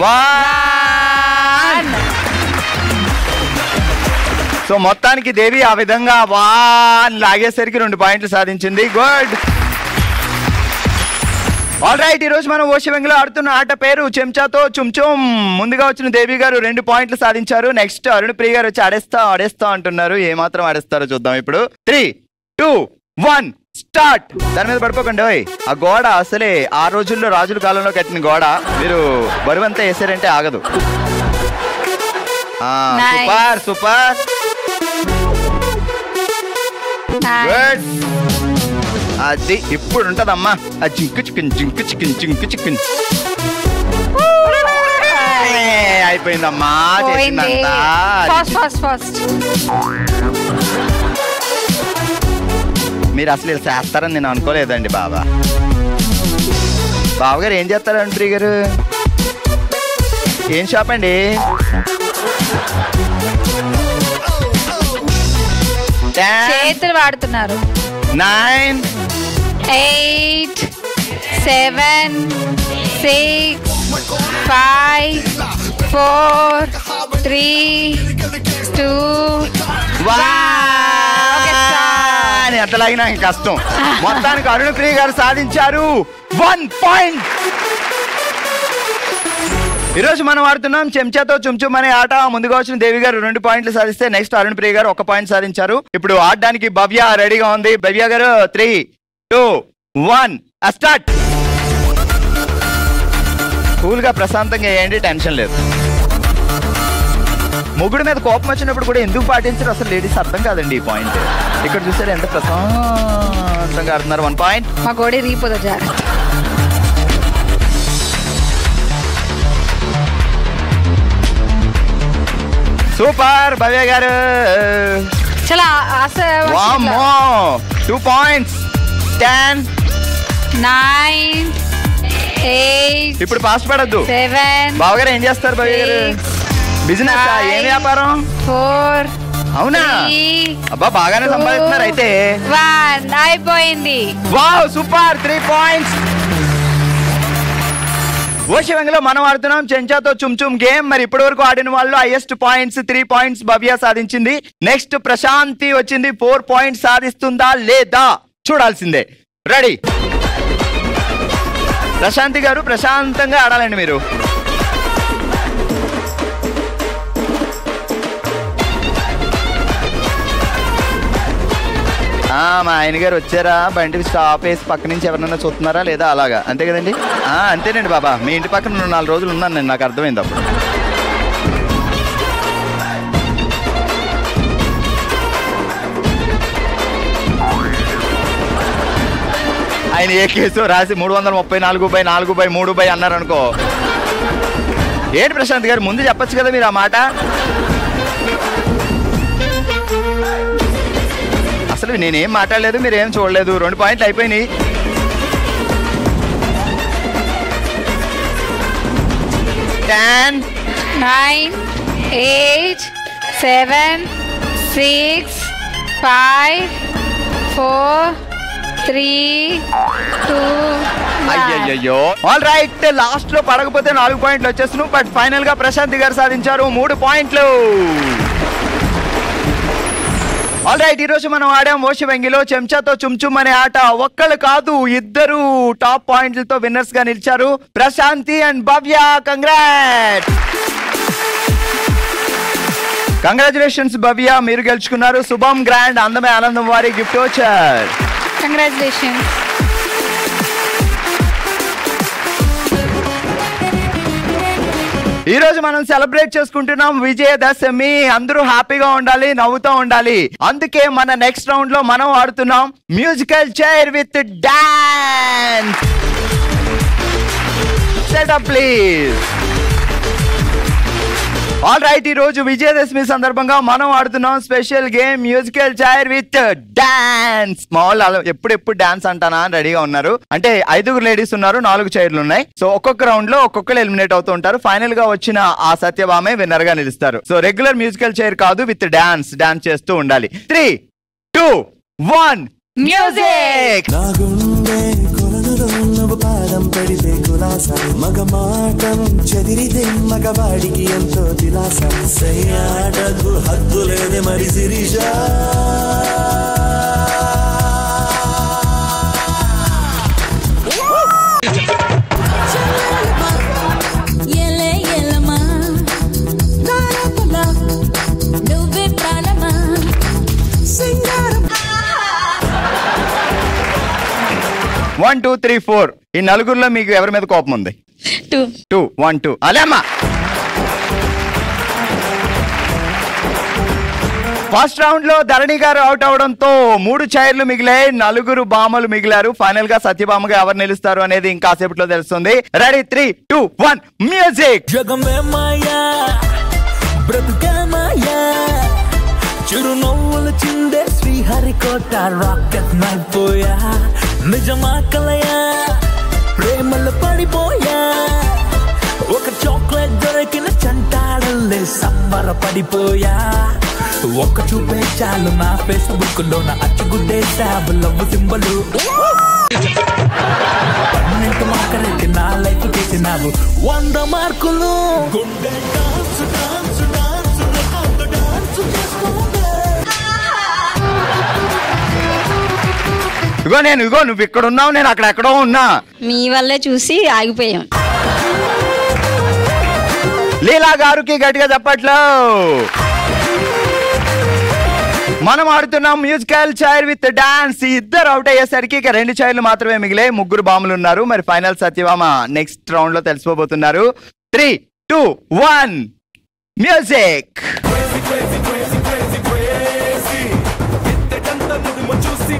1. So మొత్తానికి దేవి ఆ విధంగా 1 లాగేసరికి 2 పాయింట్లు సాధించింది. గుడ్. ఆల్ రైట్, ఈ రోజు మనం ఓషివెంగిలో ఆడుతున్న ఆట పేరు చెంచాతో చుంచుమ్. ముందుగా వచ్చిన దేవి గారు 2 పాయింట్లు సాధించారు. నెక్స్ట్ అరుణ్ ప్రియ గారు వచ్చి ఆడేస్తా అంటున్నారు. ఏమాత్రం ఆడేస్తారో చూద్దాం ఇప్పుడు. 3, 2, 1 స్టార్ట్. దాని మీద పడిపోకండి. ఆ గోడ అసలే ఆ రోజుల్లో రాజుల కాలంలో కట్టిన గోడ. మీరు బరువంతా వేసారంటే ఆగదు. Super super. గుడ్. అది ఇప్పుడు ఉంటదమ్మా. ఆ జింకు చికెన్ జింకు చికెన్ జింకు చికెన్ అయిపోయిందమ్మా. చేసిందంతా. మీరు అసలు ఇలా చేస్తారని నేను అనుకోలేదండి బావగారు. ఏం చేస్తారు అంట్రీ గారు? ఏం షాప్ అండి? చేతులు వాడుతున్నారు. 9, 8, 7, 6, 5, 4, 3, 2, 1. ఎంత లాగినా కష్టం. మొత్తానికి అరుణ్ ప్రియ గారు సాధించారు 1 పాయింట్. ఈరోజు మనం ఆడుతున్నాం చెంచాతో చుంచుమ్ అనే ఆట. ముందుగా వచ్చిన దేవి గారు 2 పాయింట్లు సాధిస్తే నెక్స్ట్ అరుణ్ ప్రియ గారు 1 పాయింట్ సాధించారు. ఇప్పుడు ఆడడానికి భవ్య రెడీగా ఉంది. భవ్య గారు 3, 2, 1 స్టార్ట్. కూల్ గా ప్రశాంతంగా వేయండి, టెన్షన్ లేదు. మొగుడు మీద కోపం వచ్చినప్పుడు కూడా ఎందుకు పాటించారు అసలు లేడీస్ అర్థం కాదండి ఈ పాయింట్. ఇక్కడ చూసారు ఎంత ప్రశాంతంగా ఆడుతున్నారు. 1 పాయింట్. మా గోడి రీపోదు జాగ్రత్త. సూపర్ భవ్య గారు. చాలా 2 పాయింట్స్. 10, 9, 8. ఇప్పుడు ఫాస్ట్ పడద్దు. 7. బావగారు ఏం చేస్తారు భవ్య గారు? బిజినెస్, ఏం వ్యాపారం? 4. అవునా? అబ్బా బాగానే సంపాదిస్తున్నారు అయితే. 1 అయిపోయింది. Wow super. 3 పాయింట్స్. ఓషివెంగిలో మనం ఆడుతున్నాం చెంచాతో చుంచుమ్ గేమ్. మరి ఇప్పటి వరకు ఆడిన వాళ్ళు హైయెస్ట్ పాయింట్స్ 3 పాయింట్స్ భవ్య సాధించింది. నెక్స్ట్ ప్రశాంతి వచ్చింది. 4 పాయింట్స్ సాధిస్తుందా లేదా చూడాల్సిందే. రెడీ? ప్రశాంతి గారు ప్రశాంతంగా ఆడాలండి మీరు. మా ఆయన గారు వచ్చారా? బండి స్టాప్ వేసి పక్క నుంచి ఎవరినైనా చూస్తున్నారా లేదా? అలాగా అంతే కదండి. అంతేనండి బాబా. మీ ఇంటి పక్కన 4 రోజులు ఉన్నాను నేను, నాకు అర్థమైంది అప్పుడు. ఆయన ఏ కేసు రాసి 334/4/4/3 అన్నారు అనుకో. ఏంటి ప్రశాంత్ గారు ముందు చెప్పచ్చు కదా మీరు ఆ మాట. అసలు నేనేం మాట్లాడలేదు, మీరేం చూడలేదు. 2 పాయింట్లు అయిపోయినాయి. Ten, 9, 8, 7, 6, 5, 4, 3, 2. అయ్యయ్యో. ఆల్ రైట్, లాస్ట్ లో పడకపోతే 4 పాయింట్లు వచ్చేస్తున్నాం. బట్ ఫైనల్ గా ప్రశాంతి గారు సాధించారు 3 పాయింట్లు. ఆల్ రైట్, ఈ రోజు మనం ఆడాం ఓషివెంగిలో చెంచాతో చుంచుమ్ అనే ఆట. ఒక్కళ్ళు కాదు, 2 టాప్ పాయింట్లతో విన్నర్స్ గా నిలిచారు. ప్రశాంతి అండ్ భవ్య. కంగ్రాచులేషన్స్ భవ్య, మీరు గెలుచుకున్నారు. శుభం గ్రాండ్ అందమే ఆనందం వారి గిఫ్ట్ వచ్చారు. కంగ్రాచులేషన్స్. ఈ రోజు మనం సెలబ్రేట్ చేసుకుంటున్నాం విజయదశమి. అందరూ హ్యాపీగా ఉండాలి, నవ్వుతూ ఉండాలి. అందుకే మన నెక్స్ట్ రౌండ్ లో మనం ఆడుతున్నాం musical chair with dance. Setup please. All right, ఈ రోజు విజయదశమి సందర్భంగా మనం ఆడుతున్నాం special game musical chair with dance. మా వాళ్ళు ఎప్పుడు డాన్స్ అంటానా అని రెడీగా ఉన్నారు. అంటే 5 లేడీస్ ఉన్నారు, 4 చైర్లు ఉన్నాయి. సో ఒక్కొక్క రౌండ్ లో ఒక్కొక్కరు ఎలిమినేట్ అవుతూ ఉంటారు. ఫైనల్ గా వచ్చిన ఆ సత్యభామే విన్నర్ గా నిలుస్తారు. సో రెగ్యులర్ మ్యూజికల్ చైర్ కాదు, విత్ డాన్స్ చేస్తూ ఉండాలి. 3, 2, 1 మ్యూజిక్. మాటం పెడితే కులాస మగ మాటం చెదిరితే మగవాడికి ఎంతో దిలాస సయ్యాటకు హద్దు లేదే మరి Sirisha one two three four ఈ నలుగురిలో మీకు ఎవరి మీద కోపం ఉంది? 2 1 2 అలేమ్మా. ఫస్ట్ రౌండ్ లో ధరణి గారు అవుట్ అవడంతో 3 చైర్లు మిగిలాయి, 4 భామలు మిగిలారు. ఫైనల్ గా సత్యభామగా ఎవరు నిలుస్తారు అనేది ఇంకాసేపట్లో తెలుస్తుంది. Ready 3 2 1 music. జగమే మాయా బ్రతుకే మాయా చిరునవ్వులు చిందే శ్రీహరికోట రాకెట్ నైపోయా నిజమా కలయా ప్రేమలు పడిపోయా ఒక చాక్లెట్ దొరికిన చంటాడల్లే సంబర పడిపోయా ఒక్క చూపే చాలు నా ఫేస్బుక్ లో నా అచ్చుగుడ్డేసావు లవ్ సింబలు పన్నెండు మార్కులకి నా లైఫ్ చేసినావు 100 మార్కులు గుండె dance dance dance record dance చేసుకోండి ఇగో నువ్వు ఇక్కడ ఉన్నావు, నేను అక్కడ ఎక్కడో ఉన్నా. మీ వల్లే చూసి ఆగిపోయాం. లీలా గారికి గట్టిగా చెప్పట్లో. మనం ఆడుతున్నాం మ్యూజికల్ చైర్ విత్ డాన్స్. ఇద్దరు అవుట్ అయ్యేసరికి ఇక 2 చైర్లు మాత్రమే మిగిలే, 3 బాములు ఉన్నారు. మరి ఫైనల్ సత్యభామ నెక్స్ట్ రౌండ్ లో తెలిసిపోబోతున్నారు. 3 2 1 మ్యూజిక్. చూసి